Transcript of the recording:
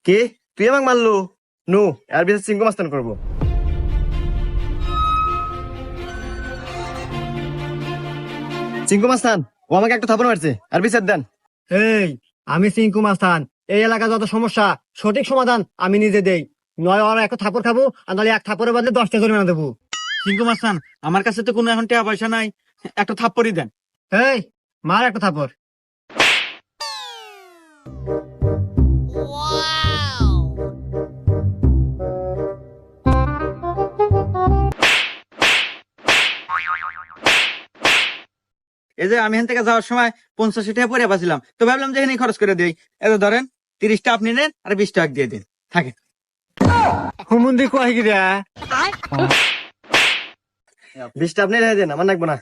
কি তুই আমাকে মারলু? নু আর বিশেষ চিঙ্কু মাস্তান করবো। চিঙ্কু মাস্তান ও আমাকে একটা থাপড় মারছে, আর বিচার দেন। এই, আমি সিংকু মাস্তান। এই এলাকার যত সমস্যা সঠিক সমাধান আমি নিজে দেই। নয় ওরা একটা থাপড় খাবো, আর নাহলে এক থাপড়ের বদলে 10টা জরিমানা দেবো। সিংকু মাস্তান, আমার কাছে তো কোনো এখন টাকা পয়সা নাই, একটা থাপ্পড়ই দেন। এই, মার একটা থাপড়। এই যে আমি এখান থেকে যাওয়ার সময় 50 টাকা পরে পাচ্ছিলাম, তো ভাবলাম যে এখানে খরচ করে দিই। এত ধরেন 30টা আপনি নেন আর 20 টাকা দিয়ে দিন, থাকে। হুমুন্দি কয় কি রে? 20টা আপনি রেখে দেন, আমার লাগবো না।